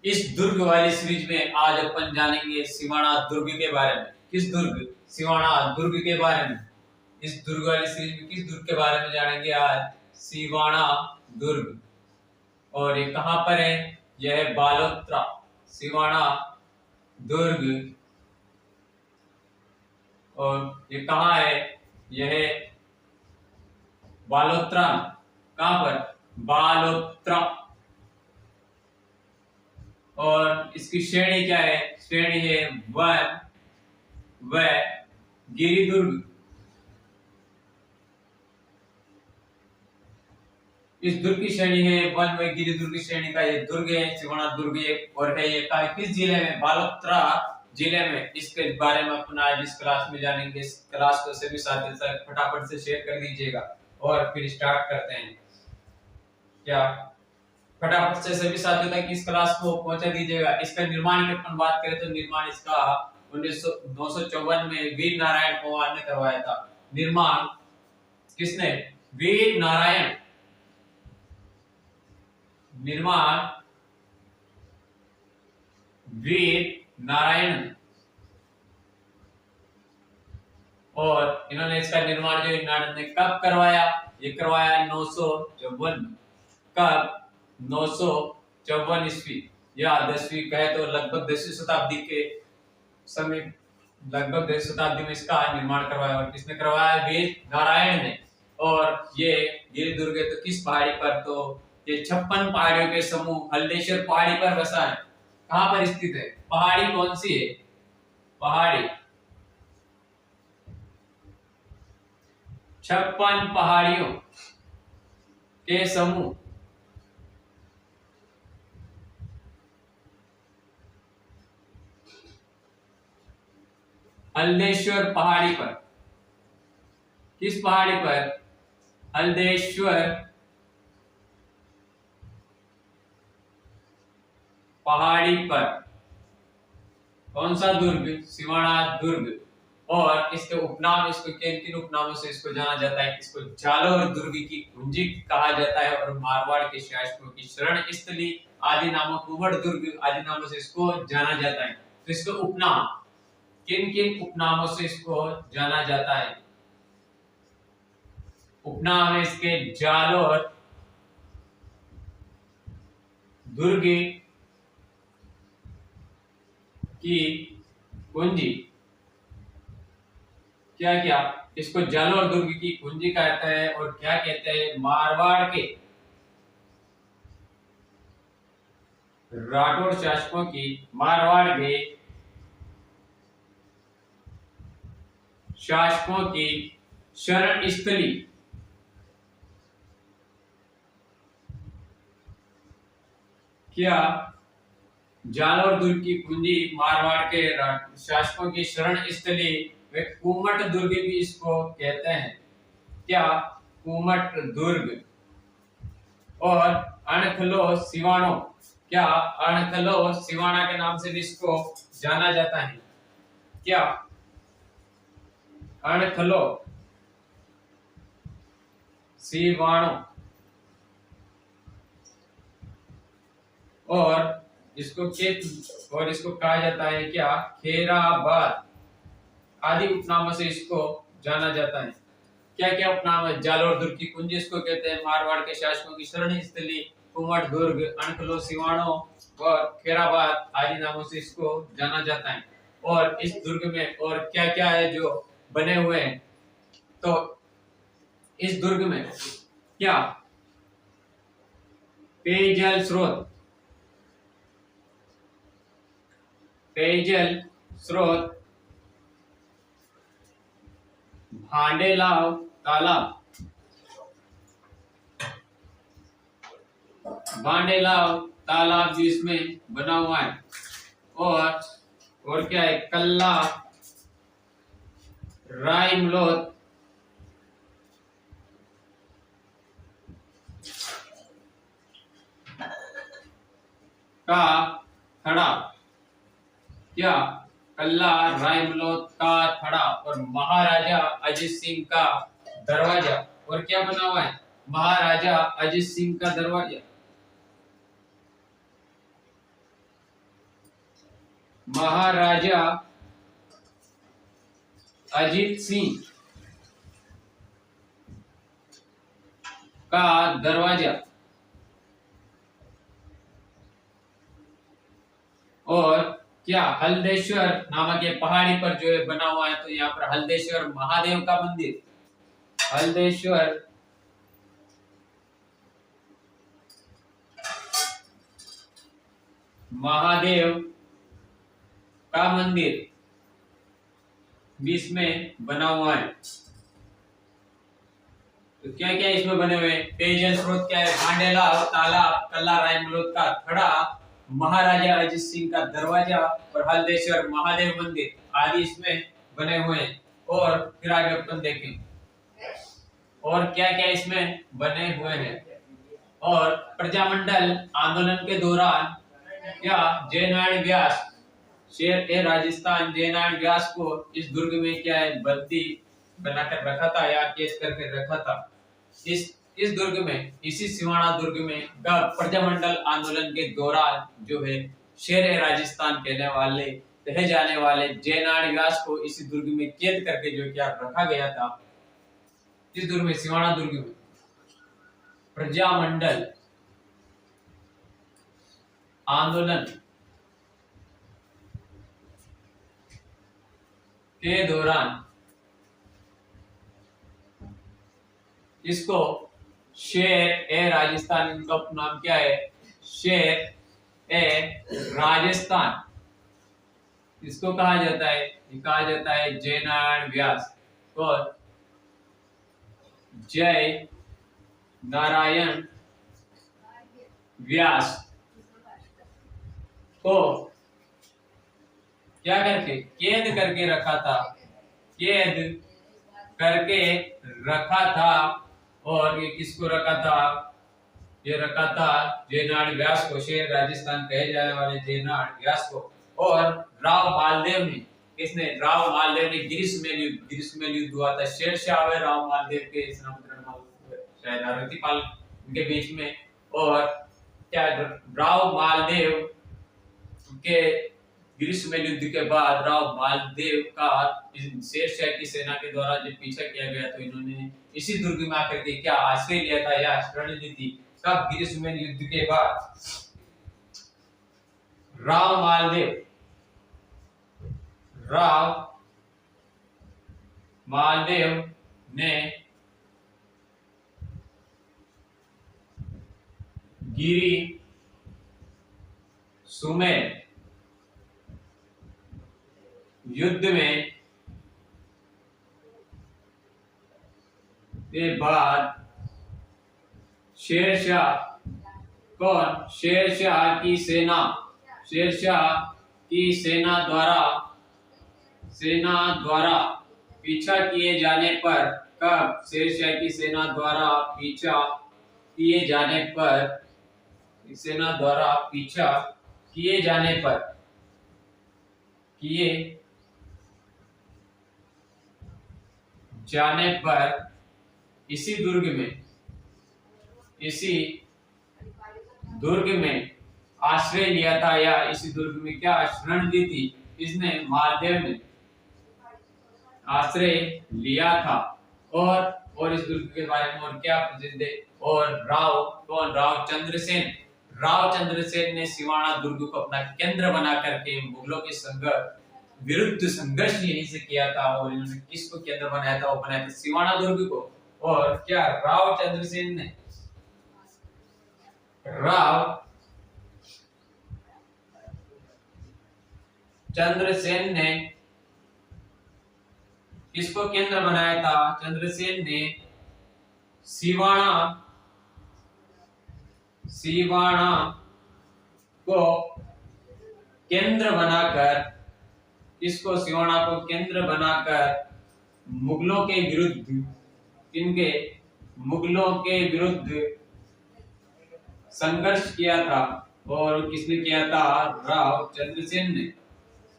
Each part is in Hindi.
इस दुर्ग वाली सीरीज में आज अपन जानेंगे सिवाना दुर्ग के बारे में। किस दुर्ग? सिवाना दुर्ग के बारे में। इस दुर्ग वाली सीरीज में किस दुर्ग के बारे में जानेंगे आज? सिवाना दुर्ग। और ये कहां पर है? यह है बालोतरा। सिवाना दुर्ग। और ये कहां है? यह है बालोतरा। कहां पर? बालोतरा। और इसकी श्रेणी क्या है? श्रेणी है वन व गिरिदुर्ग। इस दुर्ग की श्रेणी है वन व गिरिदुर्ग श्रेणी का ये दुर्ग है सिवाना दुर्ग। और है ये किस जिले में? बालोतरा जिले में। इसके बारे में अपन आज इस क्लास में जानेंगे। इस क्लास को सभी साथी फटाफट से शेयर कर दीजिएगा और फिर स्टार्ट करते हैं। क्या फटाफट से सभी साथियों तक इस क्लास को पहुंचा दीजिएगा। इसका निर्माण की अपन बात करें तो निर्माण इसका 1954 में वीर नारायण पवार ने करवाया था। निर्माण किसने? वीर नारायण। निर्माण वीर नारायण। और इन्होंने इसका निर्माण जो ने कब करवाया? ये करवाया 954। कब? 954 ईस्वी या 10वीं कहे तो लगभग 10वीं शताब्दी के समय, लगभग 10वीं शताब्दी में इसका निर्माण करवाया। और किसने करवाया? वीर नारायण ने। और ये गिरिदुर्ग तो किस पहाड़ी पर? तो ये 56 पहाड़ियों के समूह हल्देश्वर पहाड़ी पर बसा है। कहां पर स्थित है? पहाड़ी कौन सी है? पहाड़ी 56 पहाड़ियों के समूह हल्देश्वर पहाड़ी पर। किस पहाड़ी पर? हल्देश्वर पहाड़ी पर। कौन सा दुर्ग? सिवाना दुर्ग। और इसके उपनाम, इसको किन उपनामों से इसको जाना जाता है? इसको जालोर दुर्ग की कुंजी कहा जाता है और मारवाड़ के शासकों की शरण स्थली आदि नामों, कुंवड़ दुर्ग आदि नामों से इसको जाना जाता है। तो इसके उपनाम, किन किन उपनामों से इसको जाना जाता है? उपनाम है इसके जालोर दुर्ग की कुंजी। क्या क्या? इसको जालोर दुर्ग की कुंजी कहते हैं। और क्या कहते हैं? मारवाड़ के राठौड़ शासकों की, मारवाड़ के शासकों की शरण स्थली क्या? जालोर दुर्ग की कुंजी मारवाड़ के शासकों की शरण स्थली वे कुमट दुर्ग भी इसको कहते हैं। क्या? कुमट दुर्ग। और अणखलो सिवानो, क्या? अणखलो सिवाना के नाम से भी इसको जाना जाता है। क्या? अणखलो सिवानो। और इसको कहा जाता है क्या? खेराबाद आदि उपनामों से इसको जाना जाता है। क्या क्या उपनाम है? जालोर दुर्ग की कुंजी इसको कहते हैं, मारवाड़ के शासकों की शरण स्थली, कुमट दुर्ग, अणखलो सिवानो और खेराबाद आदि नामों से इसको जाना जाता है। और इस दुर्ग में और क्या क्या है जो बने हुए हैं? तो इस दुर्ग में क्या? पेयजल स्रोत, पेयजल स्रोत, भांडेलाव तालाब, भांडेलाव तालाब भी इसमें बना हुआ है। और क्या है? कल्ला रायमलोत का थड़ा। क्या? कल्ला रायमलोत का थड़ा। और महाराजा अजित सिंह का दरवाजा। और क्या बना हुआ है? महाराजा अजित सिंह का दरवाजा। महाराजा अजीत सिंह का दरवाजा और क्या हल्देश्वर नामक ये पहाड़ी पर जो है बना हुआ है, तो यहाँ पर हल्देश्वर महादेव का मंदिर, हल्देश्वर महादेव का मंदिर बीच में बना हुआ है। तो क्या क्या इसमें बने हुए हैं? पेयजल स्रोत क्या है? भांडेला तालाब, कल्ला रायमलोद का थड़ा, महाराजा अजीत सिंह का दरवाजा और हल्देश्वर महादेव मंदिर आदि इसमें बने हुए हैं। और फिर आगे अपन देखें और क्या क्या इसमें बने हुए हैं। और प्रजामंडल आंदोलन के दौरान क्या जयनारायण व्यास, शेर ए राजस्थान जयनारायण व्यास को इस दुर्ग में क्या है बंदी बनाकर रखा था या कैद करके रखा था। इस दुर्ग में, इसी सिवाना दुर्ग में प्रजामंडल आंदोलन के दौरान जो है शेर ए राजस्थान कहने वाले कहे जाने वाले जयनारायण व्यास को इसी दुर्ग में कैद करके जो क्या रखा गया था। इस दुर्ग में, सिवाना दुर्ग में प्रजामंडल आंदोलन के दौरान इसको शेर ए राजस्थान, इनका नाम क्या है? शेर ए राजस्थान इसको कहा जाता है। कहा जाता है जयनारायण व्यास और जय नारायण व्यास को क्या करके कैद करके रखा था, कैद करके रखा था। और ये किसको रखा था? ये रखा था जयनारायण व्यास को, शेर राजस्थान कहे जाने वाले जयनारायण व्यास को। और राव मालदेव ने, किसने? राव मालदेव ने गिरिसमेल युद्ध हुआ था शेरशाह और राव मालदेव के शायद रतिपाल के बीच में। और क्या राव मालदेव के गिरिसमेल युद्ध के बाद राव मालदेव का शेरशाह की सेना के द्वारा जब पीछा किया गया तो इन्होंने इसी दुर्ग में आकर के क्या आश्रय लिया था या शरण ली थी। कब? गिरिसमेल युद्ध के बाद राव मालदेव ने गिरी सुमेल युद्ध में के बाद शेरशाह, कौन? शेरशाह की सेना द्वारा पीछा किए जाने पर, कब? शेरशाह की सेना द्वारा पीछा किए जाने पर, सेना द्वारा पीछा किए जाने पर इसी दुर्ग में आश्रय लिया था या इसी दुर्ग में क्या शरण ली थी? इसने मालदेव ने आश्रय लिया था। और इस दुर्ग के बारे में और क्या प्रसिद्ध है? और राव चंद्रसेन ने सिवाना दुर्ग को अपना केंद्र बना करके मुगलों के विरुद्ध संघर्ष यहीं से किया था। और इन्होंने किसको केंद्र बनाया था? वो बनाया था सिवाना दुर्ग को। और क्या राव चंद्रसेन ने किसको केंद्र बनाया था? चंद्रसेन ने सिवाना को केंद्र बनाकर, इसको सिवाना को केंद्र बनाकर मुगलों के विरुद्ध संघर्ष किया था। और किसने किया था? राव चंद्रसेन ने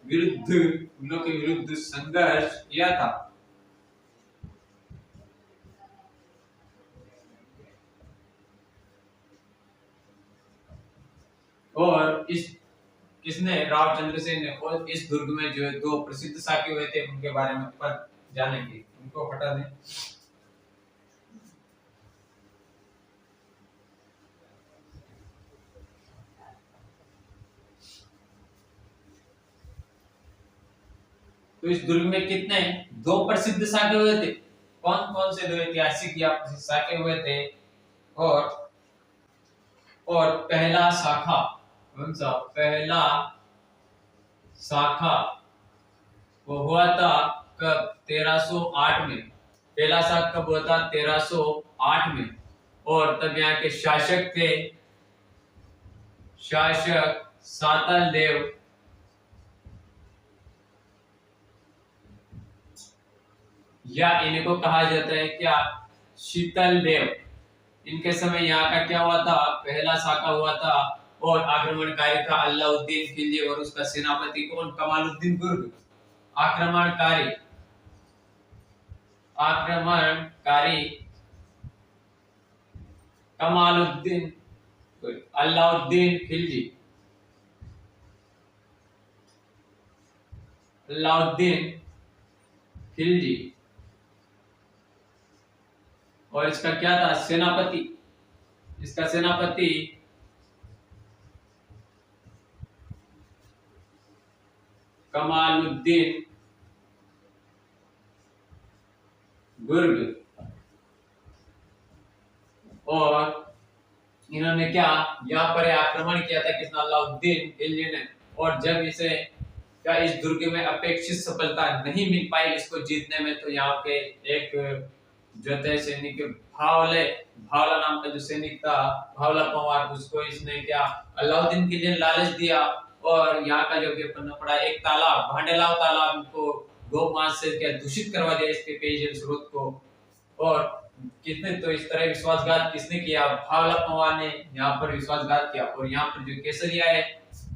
मुगलों के विरुद्ध संघर्ष किया था। और किसने, राव चंद्रसेन ने। और इस दुर्ग में जो दो प्रसिद्ध साके हुए थे उनके बारे में पर जानेंगे। उनको हटा दें। तो इस दुर्ग में कितने, दो प्रसिद्ध साके हुए थे। कौन कौन से दो ऐतिहासिक या प्रसिद्ध साके हुए थे? और पहला शाखा, कौन सा पहला शाखा, वो हुआ था कब? 1308 में। पहला शाखा कब हुआ था? 1308 में। और तब यहाँ के शासक थे शासक सातल देव, या इनको कहा जाता है क्या? शीतल देव। इनके समय यहाँ का क्या हुआ था? पहला शाखा हुआ था। और आक्रमणकारी था अल्लाउद्दीन खिलजी और उसका सेनापति कौन? कमालुद्दीन गुर्ग। आक्रमणकारी आक्रमणकारी कमालुद्दीन अल्लाउद्दीन खिलजी, अल्लाउद्दीन खिलजी। और इसका क्या था? सेनापति। इसका सेनापति कमालुद्दीन गुर्ग। और इन्होंने क्या यहाँ पर आक्रमण किया था? किसने? अलाउद्दीन खिलजी ने। और जब इसे क्या इस दुर्ग में अपेक्षित सफलता नहीं मिल पाई इसको जीतने में, तो यहाँ पे एक जो थे सैनिक भावले, भावला नाम का जो सैनिक था, भावला पंवार, उसको इसने क्या अलाउद्दीन खिलजी ने लालच दिया। और यहाँ का जो बनना पड़ा एक तालाब, भांडेलाव तालाब को गौ-मांस से क्या दूषित करवा दिया, इसके पेयजल स्रोत को। और किसने, तो इस तरह विश्वासघात किसने किया? भावला पंवार ने यहाँ पर विश्वासघात किया। और यहाँ पर जो केसरिया है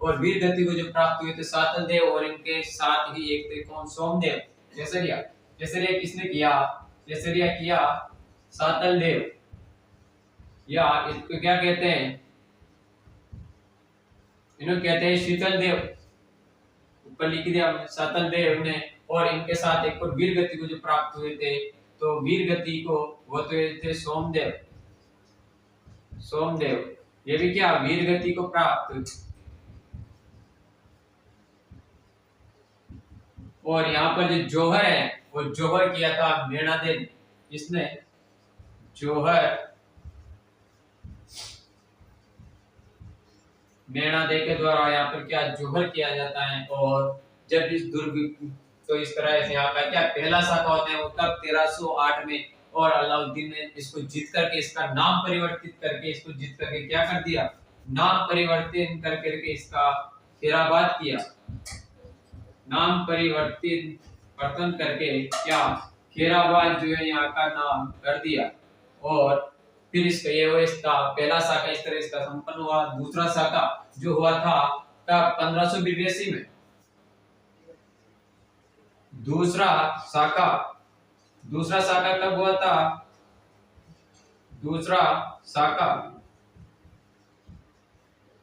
और वीर गति को जो प्राप्त हुए थे सातल देव, और इनके साथ ही एक थे कौन? सोमदेव। केसरिया, केसरिया किसने किया? केसरिया किया सातल देव, या इसको क्या कहते हैं? इन्हों कहते हैं शीतल देव। ऊपर लिख दिया सातल देव ने। और इनके साथ एक और वीर गति को जो प्राप्त हुए थे, तो वीर गति को वो तो थे सोमदेव। सोमदेव ये भी क्या वीर गति को प्राप्त। और यहाँ पर जो जौहर है वो जौहर किया था मेणादेव। इसने जौहर मेणादेव के द्वारा यहाँ पर क्या जौहर किया जाता है। और जब इस दुर्ग, तो इस तरह से यहाँ का क्या पहला शाखा होता है वो तब 1308 में। और अलाउद्दीन ने इसको जीत करके, इसका नाम परिवर्तित करके, इसको जीत करके क्या कर दिया? नाम परिवर्तन करके इसका खैराबाद किया। नाम परिवर्तन करके क्या खैराबाद जो है यहाँ का नाम कर दिया। और फिर इसका ये हुआ, इसका पहला शाखा इस तरह इसका संपन्न हुआ। दूसरा शाखा जो हुआ था तब 1582 में। दूसरा शाखा कब हुआ था? दूसरा शाखा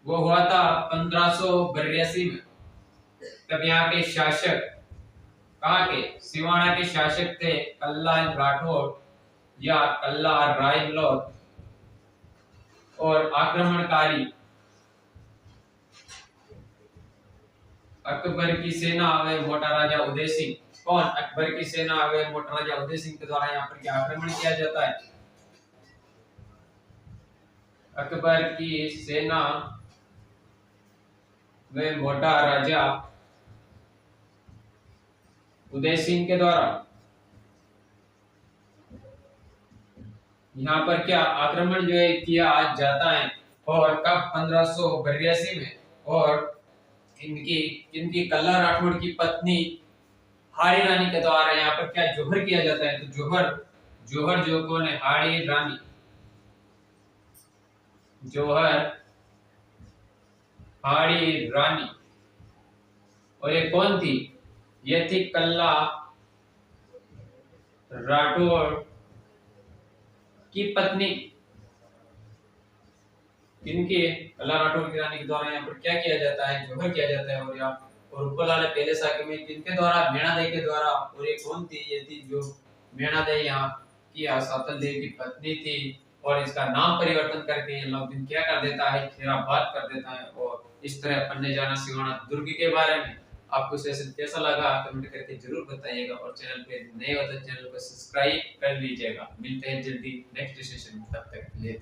वो हुआ था 1582 में। तब यहाँ के शासक, कहाँ के? सिवाना के शासक थे कल्ला राठौर या कल्ला रायलोर। और आक्रमणकारी अकबर की सेना व मोटा राजा उदय सिंह। कौन? अकबर की सेना व मोटा राजा उदय सिंह के द्वारा यहाँ पर क्या आक्रमण किया जाता है? अकबर की सेना व मोटा राजा उदय सिंह के द्वारा यहाँ पर क्या आक्रमण जो है किया जाता है। और कब? 1582 में। और इनकी कल्ला राठौड़ की पत्नी हाड़ी रानी के द्वारा यहाँ पर क्या जौहर किया जाता है। तो जौहर जो कौन है? हाड़ी रानी। जौहर हाड़ी रानी। और ये कौन थी? ये थी कल्ला राठौड़ की पत्नी। किनके अल्लाह राठौर की रानी के द्वारा यहाँ पर क्या किया जाता है, जोहर किया जाता है। और यहाँ और ऊपर वाले पहले साके में किनके द्वारा, मेणा देवी के द्वारा। और ये कौन थी, ये थी जो मेणा देवी यहाँ की सातल देवी की पत्नी थी। और इसका नाम परिवर्तन करके अलाउद्दीन क्या कर देता है, खैराबाद कर देता है। और इस तरह अपन ने जाना सिवाना दुर्ग के बारे में। आपको सेशन कैसा लगा कमेंट करके जरूर बताइएगा। और चैनल पे नए हो तो चैनल को सब्सक्राइब कर लीजिएगा। मिलते हैं जल्दी नेक्स्ट सेशन में, तब तक के लिए।